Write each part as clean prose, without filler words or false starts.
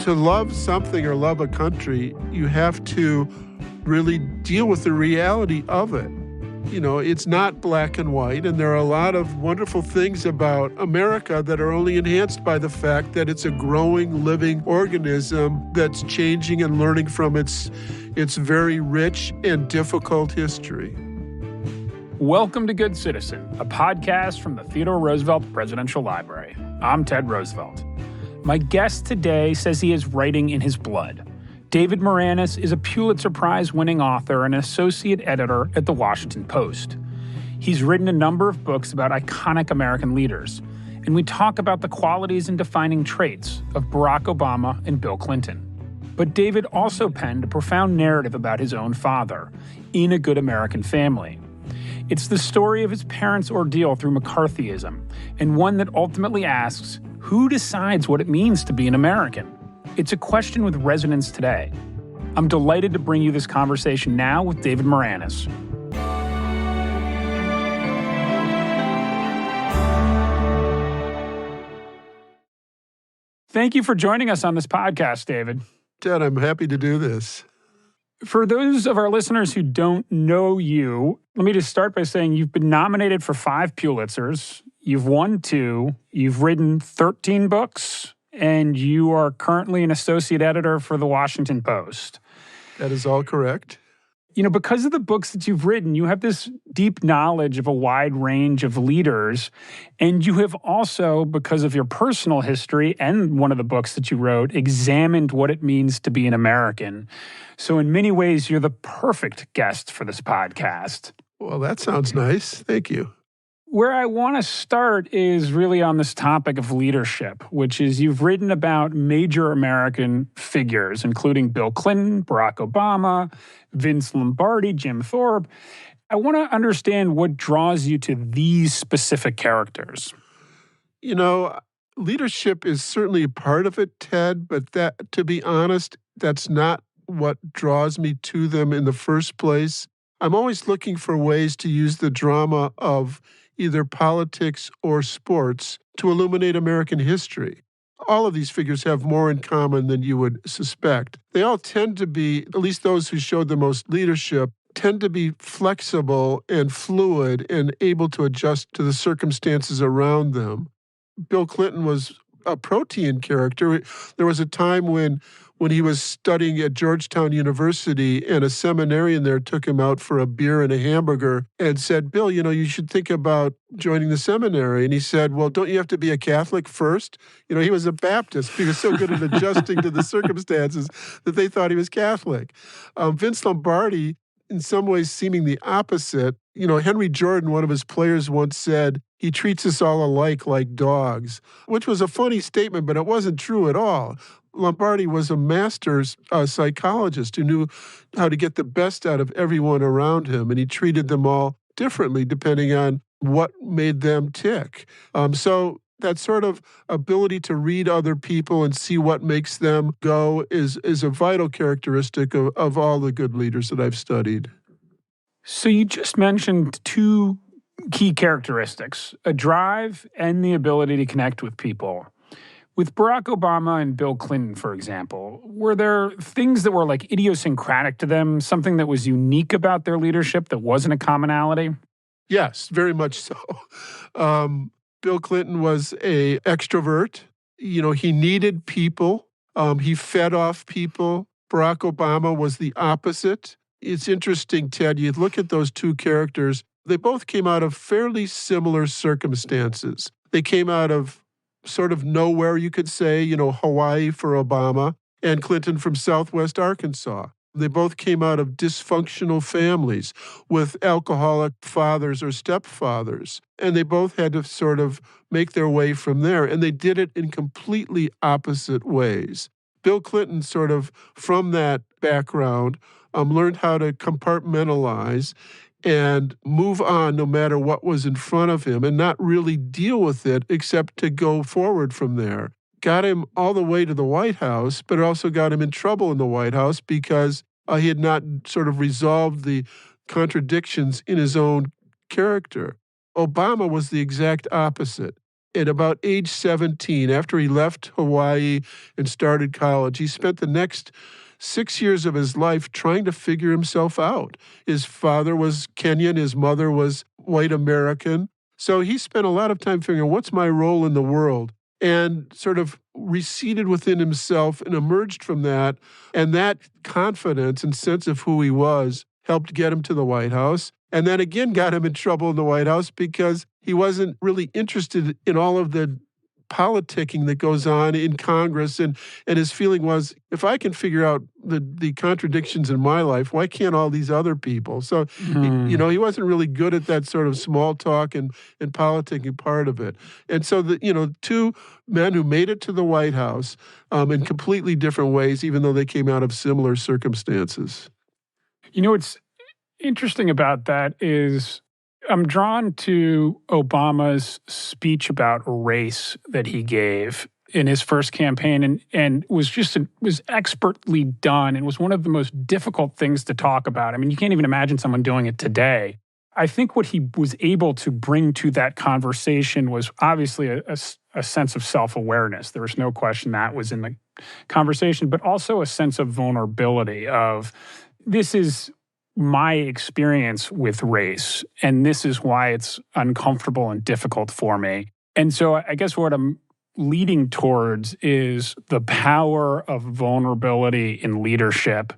To love something or love a country, you have to really deal with the reality of it. You know, it's not black and white, and there are a lot of wonderful things about America that are only enhanced by the fact that it's a growing, living organism that's changing and learning from its very rich and difficult history. Welcome to Good Citizen, a podcast from the Theodore Roosevelt Presidential Library. I'm Ted Roosevelt. My guest today says he is writing in his blood. David Maraniss is a Pulitzer Prize-winning author and associate editor at The Washington Post. He's written a number of books about iconic American leaders, and we talk about the qualities and defining traits of Barack Obama and Bill Clinton. But David also penned a profound narrative about his own father, in a good American family. It's the story of his parents' ordeal through McCarthyism, and one that ultimately asks, who decides what it means to be an American? It's a question with resonance today. I'm delighted to bring you this conversation now with David Maraniss. Thank you for joining us on this podcast, David. Ted, I'm happy to do this. For those of our listeners who don't know you, let me just start by saying you've been nominated for 5 Pulitzers, you've won 2, you've written 13 books, and you are currently an associate editor for The Washington Post. That is all correct. You know, because of the books that you've written, you have this deep knowledge of a wide range of leaders. And you have also, because of your personal history and one of the books that you wrote, examined what it means to be an American. So in many ways, you're the perfect guest for this podcast. Well, that sounds nice. Thank you. Where I want to start is really on this topic of leadership, which is you've written about major American figures, including Bill Clinton, Barack Obama, Vince Lombardi, Jim Thorpe. I want to understand what draws you to these specific characters. You know, leadership is certainly a part of it, Ted, but that, to be honest, that's not what draws me to them in the first place. I'm always looking for ways to use the drama of either politics or sports to illuminate American history. All of these figures have more in common than you would suspect. They all tend to be, at least those who showed the most leadership, tend to be flexible and fluid and able to adjust to the circumstances around them. Bill Clinton was a protean character. There was a time when he was studying at Georgetown University, and a seminarian there took him out for a beer and a hamburger and said, Bill, you know, you should think about joining the seminary. And he said, well, don't you have to be a Catholic first? You know, he was a Baptist. He was so good at adjusting to the circumstances that they thought he was Catholic. Vince Lombardi, in some ways seeming the opposite. You know, Henry Jordan, one of his players, once said, he treats us all alike like dogs, which was a funny statement, but it wasn't true at all. Lombardi was a master psychologist who knew how to get the best out of everyone around him, and he treated them all differently depending on what made them tick. So that sort of ability to read other people and see what makes them go is a vital characteristic of all the good leaders that I've studied. So you just mentioned 2 key characteristics, a drive and the ability to connect with people. With Barack Obama and Bill Clinton, for example, were there things that were like idiosyncratic to them, something that was unique about their leadership that wasn't a commonality? Yes, very much so. Bill Clinton was an extrovert. You know, he needed people. He fed off people. Barack Obama was the opposite. It's interesting, Ted, you look at those 2 characters, they both came out of fairly similar circumstances. They came out of sort of nowhere, you could say, you know, Hawaii for Obama, and Clinton from Southwest Arkansas. They both came out of dysfunctional families with alcoholic fathers or stepfathers, and they both had to sort of make their way from there, and they did it in completely opposite ways. Bill Clinton sort of, from that background, learned how to compartmentalize and move on no matter what was in front of him and not really deal with it except to go forward from there. Got him all the way to the White House, but it also got him in trouble in the White House because he had not sort of resolved the contradictions in his own character. Obama was the exact opposite. At about age 17, after he left Hawaii and started college, he spent the next 6 years of his life trying to figure himself out. His father was Kenyan, his mother was white American. So he spent a lot of time figuring, what's my role in the world? And sort of receded within himself and emerged from that. And that confidence and sense of who he was helped get him to the White House. And then again got him in trouble in the White House because he wasn't really interested in all of the politicking that goes on in Congress. And his feeling was, if I can figure out the contradictions in my life, why can't all these other people? So, he wasn't really good at that sort of small talk and politicking part of it. And so, two men who made it to the White House in completely different ways, even though they came out of similar circumstances. What's interesting about that is I'm drawn to Obama's speech about race that he gave in his first campaign and was expertly done and was one of the most difficult things to talk about. I mean, you can't even imagine someone doing it today. I think what he was able to bring to that conversation was obviously a sense of self-awareness. There was no question that was in the conversation, but also a sense of vulnerability of this is my experience with race, and this is why it's uncomfortable and difficult for me. And so I guess what I'm leading towards is the power of vulnerability in leadership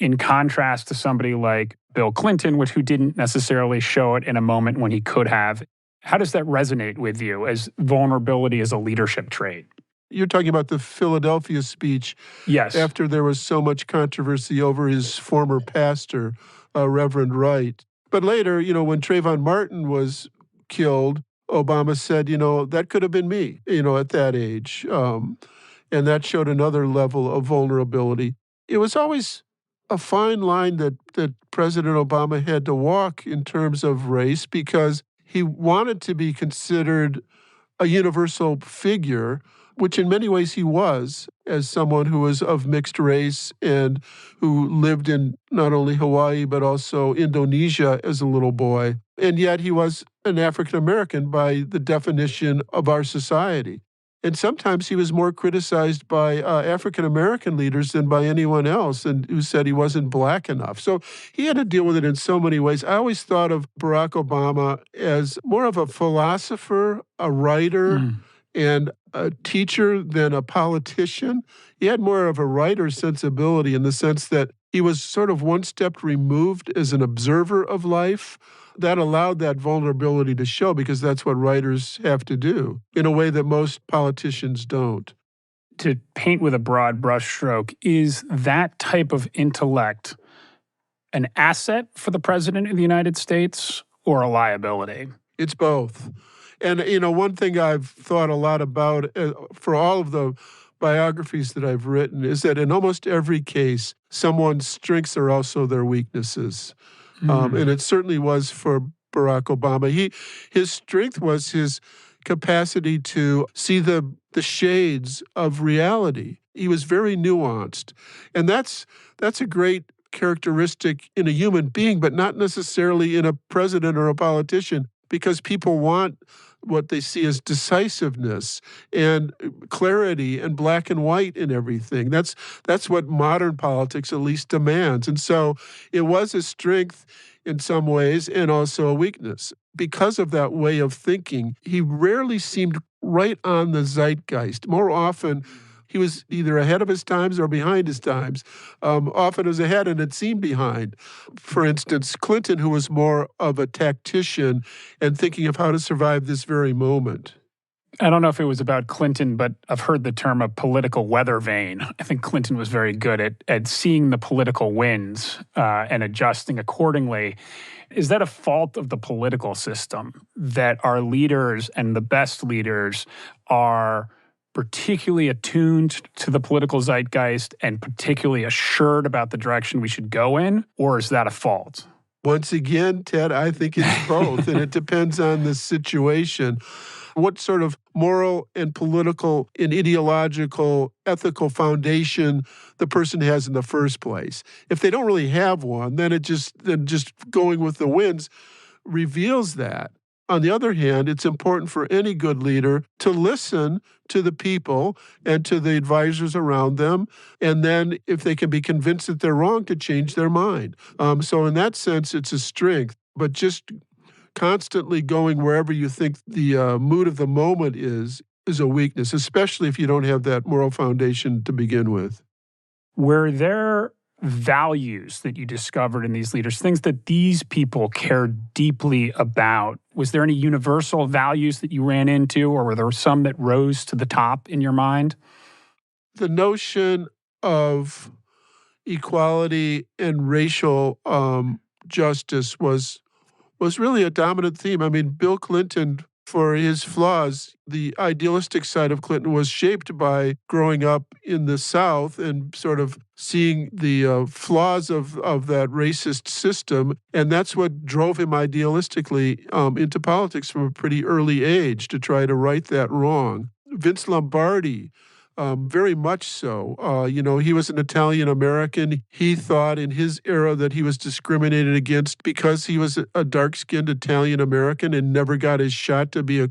in contrast to somebody like Bill Clinton, who didn't necessarily show it in a moment when he could have. How does that resonate with you as vulnerability as a leadership trait? You're talking about the Philadelphia speech. Yes. After there was so much controversy over his former pastor, Reverend Wright. But later, when Trayvon Martin was killed, Obama said, that could have been me, at that age. And that showed another level of vulnerability. It was always a fine line that President Obama had to walk in terms of race because he wanted to be considered a universal figure, which in many ways he was, as someone who was of mixed race and who lived in not only Hawaii, but also Indonesia as a little boy. And yet he was an African American by the definition of our society. And sometimes he was more criticized by African American leaders than by anyone else, and who said he wasn't black enough. So he had to deal with it in so many ways. I always thought of Barack Obama as more of a philosopher, a writer, and a teacher than a politician. He had more of a writer's sensibility in the sense that he was sort of one step removed as an observer of life. That allowed that vulnerability to show because that's what writers have to do in a way that most politicians don't. To paint with a broad brushstroke, is that type of intellect an asset for the president of the United States or a liability? It's both. And, one thing I've thought a lot about for all of the biographies that I've written is that in almost every case, someone's strengths are also their weaknesses. And it certainly was for Barack Obama. His strength was his capacity to see the shades of reality. He was very nuanced. And that's a great characteristic in a human being, but not necessarily in a president or a politician, because people want what they see as decisiveness and clarity and black and white in everything. That's what modern politics at least demands. And so it was a strength in some ways and also a weakness. Because of that way of thinking, he rarely seemed right on the zeitgeist. More often, he was either ahead of his times or behind his times. Often it was ahead and it seemed behind. For instance, Clinton, who was more of a tactician and thinking of how to survive this very moment. I don't know if it was about Clinton, but I've heard the term a political weather vane. I think Clinton was very good at seeing the political winds and adjusting accordingly. Is that a fault of the political system that our leaders and the best leaders are particularly attuned to the political zeitgeist and particularly assured about the direction we should go in, or is that a fault? Once again, Ted, I think it's both, and it depends on the situation. What sort of moral and political and ideological, ethical foundation the person has in the first place. If they don't really have one, then just going with the winds reveals that. On the other hand, it's important for any good leader to listen to the people and to the advisors around them. And then if they can be convinced that they're wrong, to change their mind. So in that sense, it's a strength. But just constantly going wherever you think the mood of the moment is a weakness, especially if you don't have that moral foundation to begin with. Were there values that you discovered in these leaders, things that these people cared deeply about? Was there any universal values that you ran into, or were there some that rose to the top in your mind? The notion of equality and racial justice was really a dominant theme. I mean, Bill Clinton, for his flaws, the idealistic side of Clinton was shaped by growing up in the South and sort of seeing the flaws of that racist system. And that's what drove him idealistically into politics from a pretty early age, to try to right that wrong. Vince Lombardi, very much so. He was an Italian-American. He thought in his era that he was discriminated against because he was a dark-skinned Italian-American and never got his shot to be a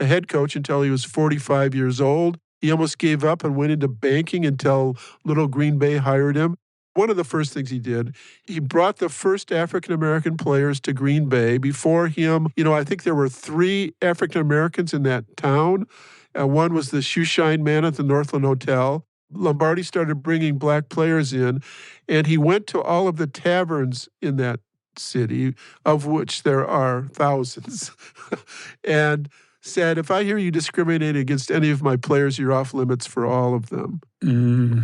head coach until he was 45 years old. He almost gave up and went into banking until Little Green Bay hired him. One of the first things he did, he brought the first African-American players to Green Bay. Before him, I think there were 3 African-Americans in that town. One was the shoeshine man at the Northland Hotel. Lombardi started bringing black players in, and he went to all of the taverns in that city, of which there are thousands, and said, if I hear you discriminating against any of my players, you're off limits for all of them.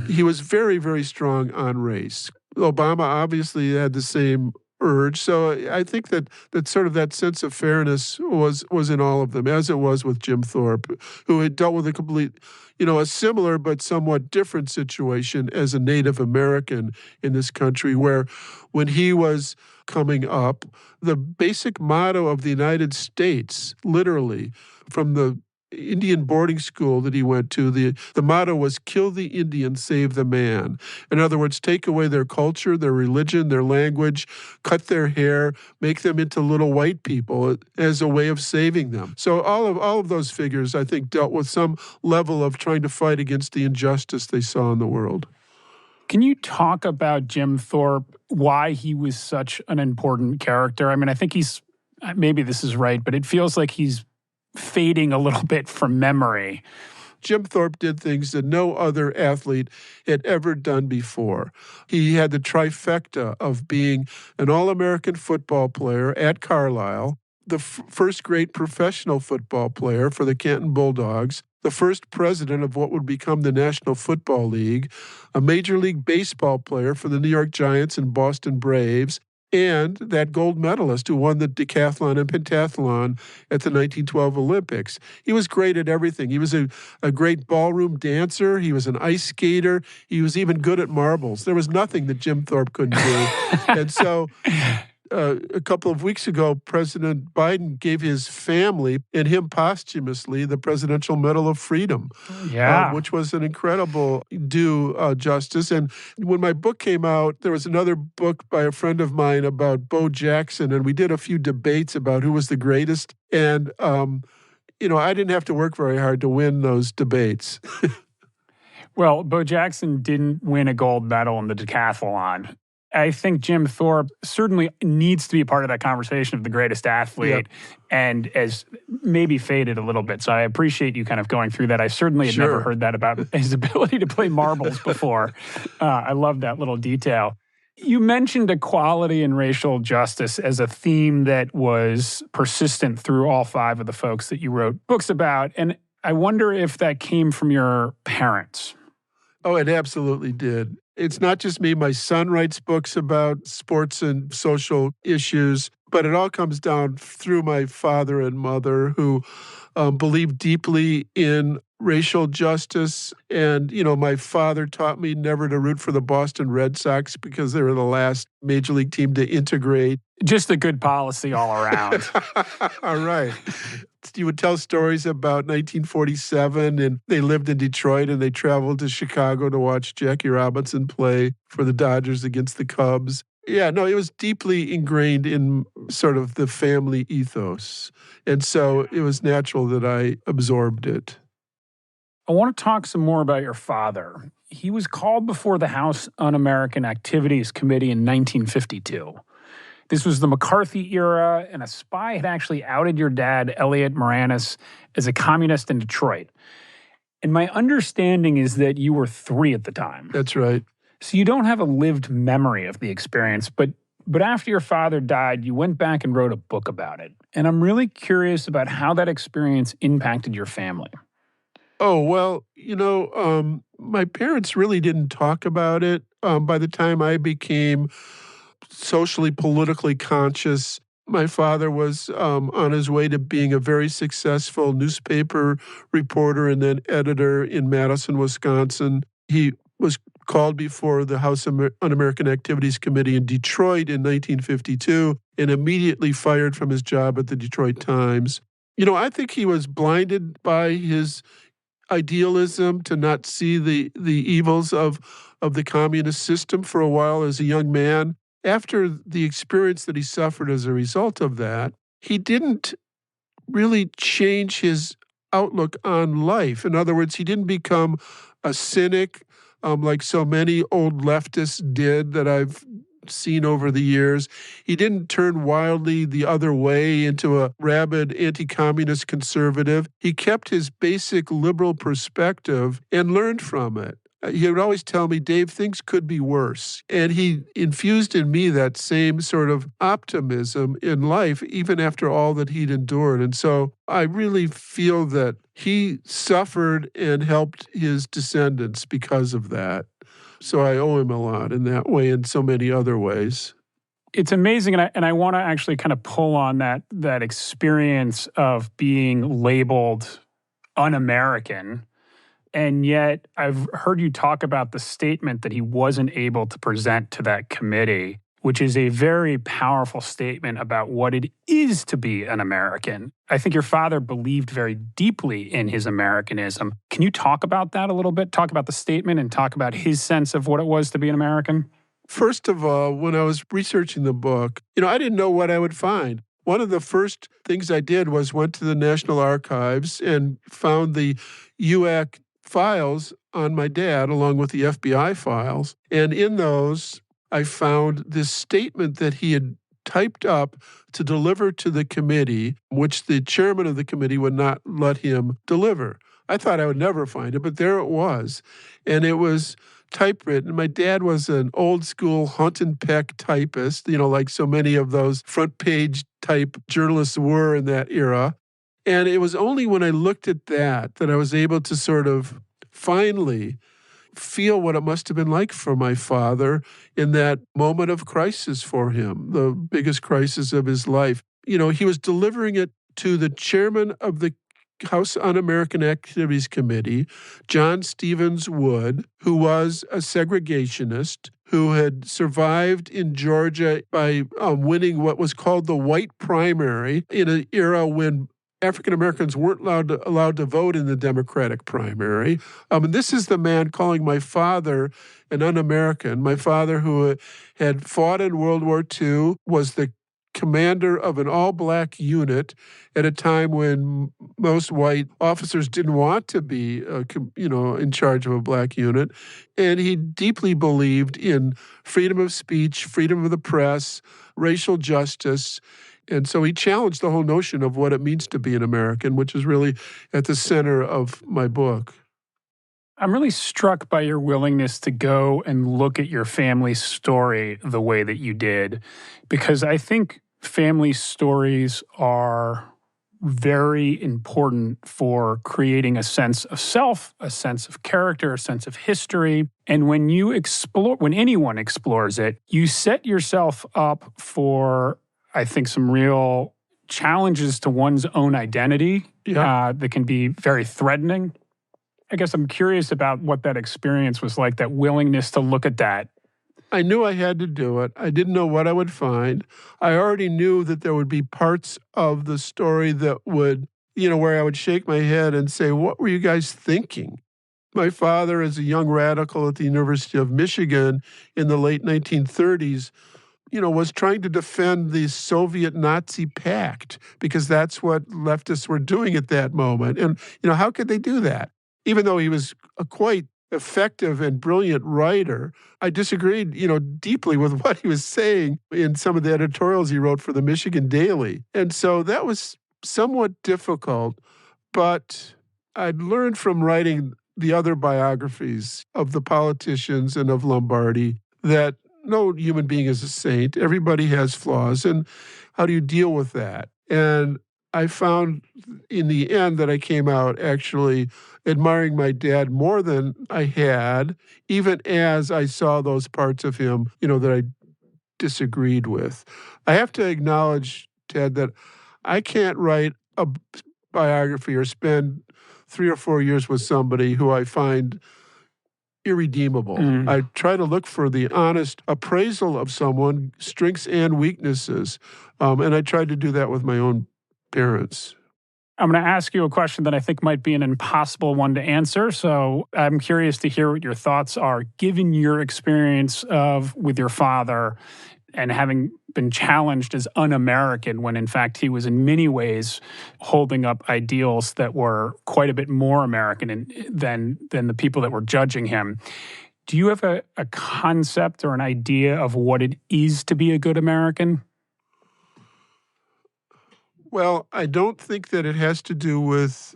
He was very, very strong on race. Obama obviously had the same urge. So I think that sort of that sense of fairness was in all of them, as it was with Jim Thorpe, who had dealt with a similar but somewhat different situation as a Native American in this country, where when he was coming up, the basic motto of the United States, literally, from the Indian boarding school that he went to, the motto was kill the Indian, save the man. In other words, take away their culture, their religion, their language, cut their hair, make them into little white people as a way of saving them. So all of those figures, I think, dealt with some level of trying to fight against the injustice they saw in the world. Can you talk about Jim Thorpe, why he was such an important character? I mean, I think maybe this is right, but it feels like he's fading a little bit from memory. Jim Thorpe did things that no other athlete had ever done before. He had the trifecta of being an All-American football player at Carlisle, the first great professional football player for the Canton Bulldogs, the first president of what would become the National Football League, a Major League Baseball player for the New York Giants and Boston Braves, and that gold medalist who won the decathlon and pentathlon at the 1912 Olympics. He was great at everything. He was a great ballroom dancer. He was an ice skater. He was even good at marbles. There was nothing that Jim Thorpe couldn't do. And so a couple of weeks ago, President Biden gave his family and him posthumously the Presidential Medal of Freedom, which was an incredible due justice. And when my book came out, there was another book by a friend of mine about Bo Jackson, and we did a few debates about who was the greatest. And, I didn't have to work very hard to win those debates. Well, Bo Jackson didn't win a gold medal in the decathlon. I think Jim Thorpe certainly needs to be a part of that conversation of the greatest athlete, and has maybe faded a little bit. So I appreciate you kind of going through that. I certainly had never heard that about his ability to play marbles before. I love that little detail. You mentioned equality and racial justice as a theme that was persistent through all 5 of the folks that you wrote books about. And I wonder if that came from your parents. Oh, it absolutely did. It's not just me. My son writes books about sports and social issues, but it all comes down through my father and mother, who believed deeply in racial justice. And, my father taught me never to root for the Boston Red Sox because they were the last major league team to integrate. Just a good policy all around. All right. You would tell stories about 1947, and they lived in Detroit, and they traveled to Chicago to watch Jackie Robinson play for the Dodgers against the Cubs. Yeah, no, it was deeply ingrained in sort of the family ethos. And so it was natural that I absorbed it. I want to talk some more about your father. He was called before the House Un-American Activities Committee in 1952. This was the McCarthy era, and a spy had actually outed your dad, Elliot Maraniss, as a communist in Detroit. And my understanding is that you were 3 at the time. That's right. So you don't have a lived memory of the experience, but after your father died, you went back and wrote a book about it. And I'm really curious about how that experience impacted your family. Oh, well, my parents really didn't talk about it. By the time I became socially, politically conscious, my father was on his way to being a very successful newspaper reporter and then editor in Madison, Wisconsin. He was called before the House Un-American Activities Committee in Detroit in 1952 and immediately fired from his job at the Detroit Times. I think he was blinded by his idealism to not see the evils of the communist system for a while as a young man. After the experience that he suffered as a result of that, he didn't really change his outlook on life. In other words, he didn't become a cynic like so many old leftists did that I've seen over the years. He didn't turn wildly the other way into a rabid anti-communist conservative. He kept his basic liberal perspective and learned from it. He would always tell me, Dave, things could be worse. And he infused in me that same sort of optimism in life, even after all that he'd endured. And so I really feel that he suffered and helped his descendants because of that. So I owe him a lot in that way and so many other ways. It's amazing, and I want to actually kind of pull on that experience of being labeled un-American. And yet I've heard you talk about the statement that he wasn't able to present to that committee, which is a very powerful statement about what it is to be an American. I think your father believed very deeply in his Americanism. Can you talk about that a little bit? Talk about the statement and talk about his sense of what it was to be an American? First of all, when I was researching the book, I didn't know what I would find. One of the first things I did was went to the National Archives and found the UAC files on my dad, along with the FBI files. And in those, I found this statement that he had typed up to deliver to the committee, which the chairman of the committee would not let him deliver. I thought I would never find it, but there it was. And it was typewritten. My dad was an old school hunt and peck typist, like so many of those front page type journalists were in that era. And it was only when I looked at that I was able to sort of finally feel what it must have been like for my father in that moment of crisis for him, the biggest crisis of his life. He was delivering it to the chairman of the House Un-American Activities Committee, John Stevens Wood, who was a segregationist, who had survived in Georgia by winning what was called the white primary in an era when African Americans weren't allowed to vote in the Democratic primary. And this is the man calling my father an un-American. My father, who had fought in World War II, was the commander of an all-black unit at a time when most white officers didn't want to be, in charge of a black unit. And he deeply believed in freedom of speech, freedom of the press, racial justice. And so he challenged the whole notion of what it means to be an American, which is really at the center of my book. I'm really struck by your willingness to go and look at your family's story the way that you did, because I think family stories are very important for creating a sense of self, a sense of character, a sense of history. And when anyone explores it, you set yourself up for, I think, some real challenges to one's own identity that can be very threatening. I guess I'm curious about what that experience was like, that willingness to look at that. I knew I had to do it. I didn't know what I would find. I already knew that there would be parts of the story that would, where I would shake my head and say, what were you guys thinking? My father, as a young radical at the University of Michigan in the late 1930s, was trying to defend the Soviet-Nazi pact because that's what leftists were doing at that moment. And, how could they do that? Even though he was a quite effective and brilliant writer, I disagreed, deeply with what he was saying in some of the editorials he wrote for the Michigan Daily. And so that was somewhat difficult, but I'd learned from writing the other biographies of the politicians and of Lombardi that no human being is a saint. Everybody has flaws. And how do you deal with that? And I found in the end that I came out actually admiring my dad more than I had, even as I saw those parts of him, that I disagreed with. I have to acknowledge, Ted, that I can't write a biography or spend 3 or 4 years with somebody who I find irredeemable. I try to look for the honest appraisal of someone, strengths and weaknesses. And I tried to do that with my own parents. I'm going to ask you a question that I think might be an impossible one to answer. So I'm curious to hear what your thoughts are, given your experience with your father and having been challenged as un-American when in fact he was in many ways holding up ideals that were quite a bit more American than the people that were judging him. Do you have a concept or an idea of what it is to be a good American? Well, I don't think that it has to do with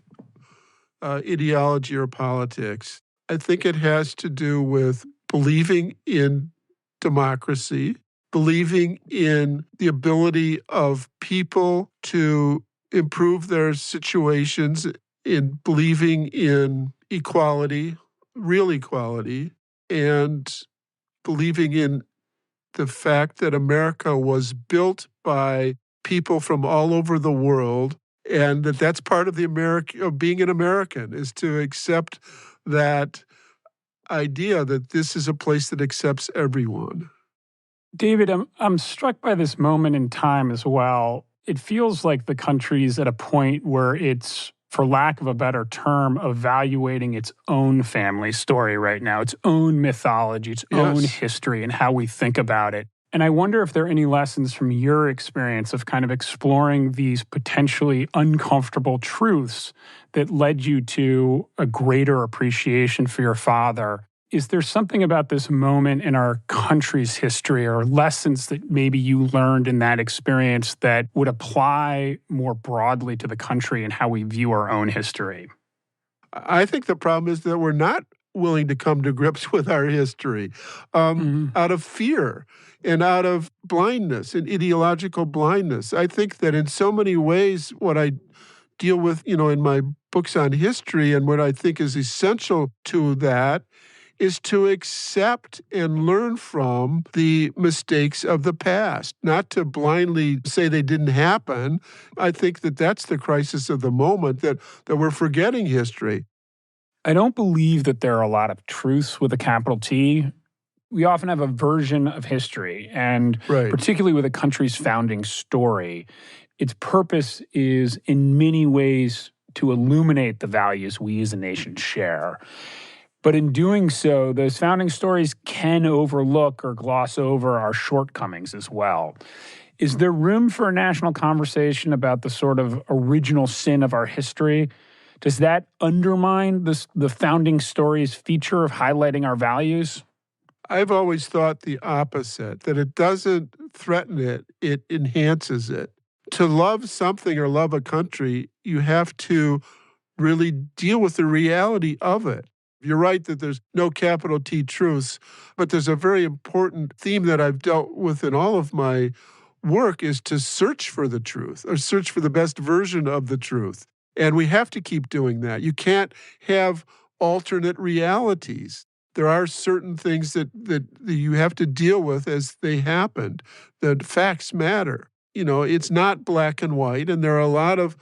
ideology or politics. I think it has to do with believing in democracy, believing in the ability of people to improve their situations, in believing in equality, real equality, and believing in the fact that America was built by people from all over the world, and that's part of of being an American, is to accept that idea that this is a place that accepts everyone. David, I'm struck by this moment in time as well. It feels like the country's at a point where it's, for lack of a better term, evaluating its own family story right now, its own mythology, its own history, and how we think about it. And I wonder if there are any lessons from your experience of kind of exploring these potentially uncomfortable truths that led you to a greater appreciation for your father. Is there something about this moment in our country's history or lessons that maybe you learned in that experience that would apply more broadly to the country and how we view our own history? I think the problem is that we're not willing to come to grips with our history out of fear and out of blindness and ideological blindness. I think that in so many ways, what I deal with, in my books on history and what I think is essential to that is to accept and learn from the mistakes of the past, not to blindly say they didn't happen. I think that that's the crisis of the moment, that we're forgetting history. I don't believe that there are a lot of truths with a capital T. We often have a version of history, and particularly with a country's founding story, its purpose is in many ways to illuminate the values we as a nation share. But in doing so, those founding stories can overlook or gloss over our shortcomings as well. Is there room for a national conversation about the sort of original sin of our history? Does that undermine the founding story's feature of highlighting our values? I've always thought the opposite, that it doesn't threaten it, it enhances it. To love something or love a country, you have to really deal with the reality of it. You're right that there's no capital T truths, but there's a very important theme that I've dealt with in all of my work is to search for the truth or search for the best version of the truth. And we have to keep doing that. You can't have alternate realities. There are certain things that you have to deal with as they happened. The facts matter. It's not black and white, and there are a lot of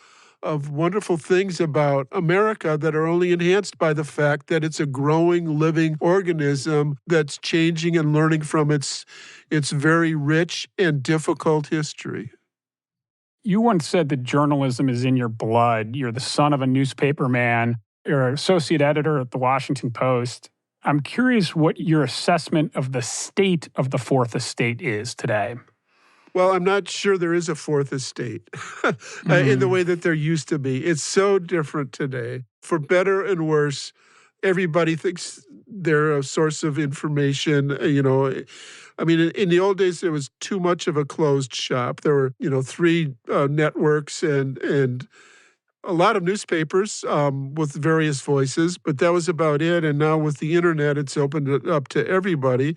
wonderful things about America that are only enhanced by the fact that it's a growing, living organism that's changing and learning from its very rich and difficult history. You once said that journalism is in your blood. You're the son of a newspaper man. You're an associate editor at the Washington Post. I'm curious what your assessment of the state of the Fourth Estate is today. Well, I'm not sure there is a fourth estate in the way that there used to be. It's so different today. For better and worse, everybody thinks they're a source of information. I mean, in the old days, there was too much of a closed shop. There were, three networks and a lot of newspapers with various voices, but that was about it. And now with the internet, it's opened it up to everybody.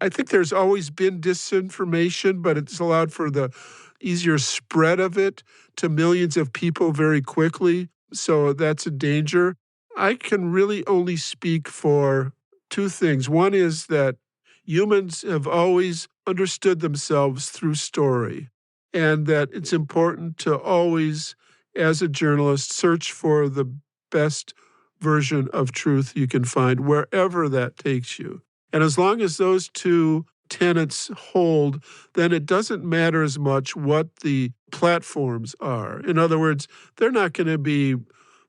I think there's always been disinformation, but it's allowed for the easier spread of it to millions of people very quickly. So that's a danger. I can really only speak for two things. One is that humans have always understood themselves through story, and that it's important to always, as a journalist, search for the best version of truth you can find, wherever that takes you. And as long as those two tenets hold, then it doesn't matter as much what the platforms are. In other words, they're not going to be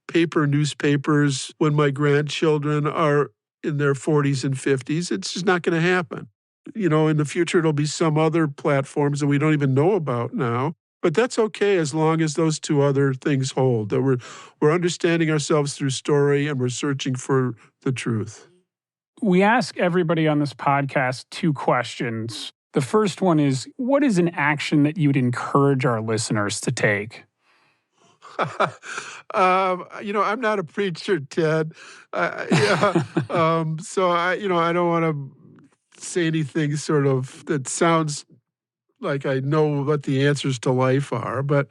paper newspapers when my grandchildren are in their 40s and 50s. It's just not going to happen. In the future, it'll be some other platforms that we don't even know about now. But that's okay as long as those two other things hold, that we're understanding ourselves through story and we're searching for the truth. We ask everybody on this podcast two questions. The first one is, what is an action that you'd encourage our listeners to take? I'm not a preacher, Ted. So I don't want to say anything sort of that sounds like I know what the answers to life are. But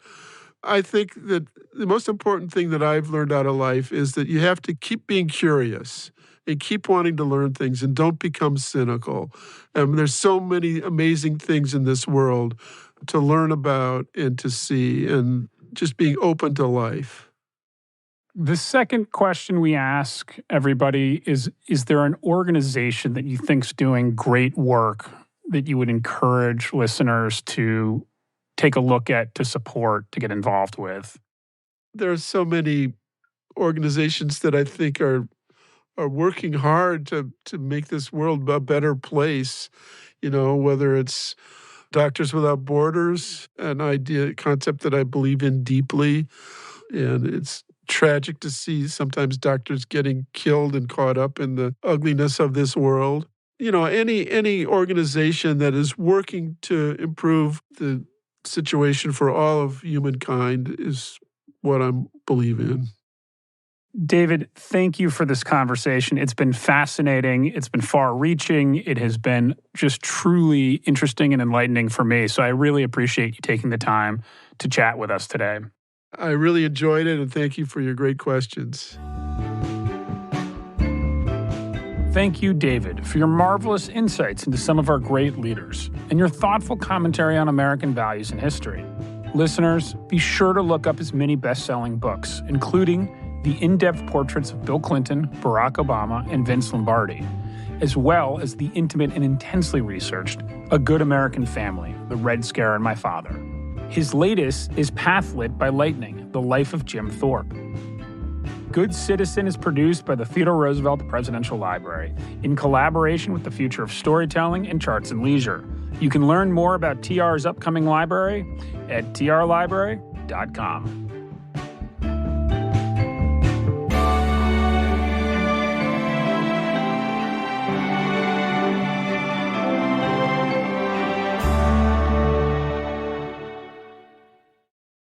I think that the most important thing that I've learned out of life is that you have to keep being curious and keep wanting to learn things and don't become cynical. There's so many amazing things in this world to learn about and to see, and just being open to life. The second question we ask everybody is there an organization that you think's doing great work that you would encourage listeners to take a look at, to support, to get involved with? There are so many organizations that I think are working hard to make this world a better place, whether it's Doctors Without Borders, concept that I believe in deeply. And it's tragic to see sometimes doctors getting killed and caught up in the ugliness of this world. Any organization that is working to improve the situation for all of humankind is what I believe in. David, thank you for this conversation. It's been fascinating. It's been far-reaching. It has been just truly interesting and enlightening for me. So I really appreciate you taking the time to chat with us today. I really enjoyed it, and thank you for your great questions. Thank you, David, for your marvelous insights into some of our great leaders and your thoughtful commentary on American values and history. Listeners, be sure to look up his many best-selling books, including the in-depth portraits of Bill Clinton, Barack Obama, and Vince Lombardi, as well as the intimate and intensely researched A Good American Family, The Red Scare and My Father. His latest is Pathlit by Lightning, The Life of Jim Thorpe. Good Citizen is produced by the Theodore Roosevelt Presidential Library in collaboration with the Future of Storytelling and Charts and Leisure. You can learn more about TR's upcoming library at trlibrary.com.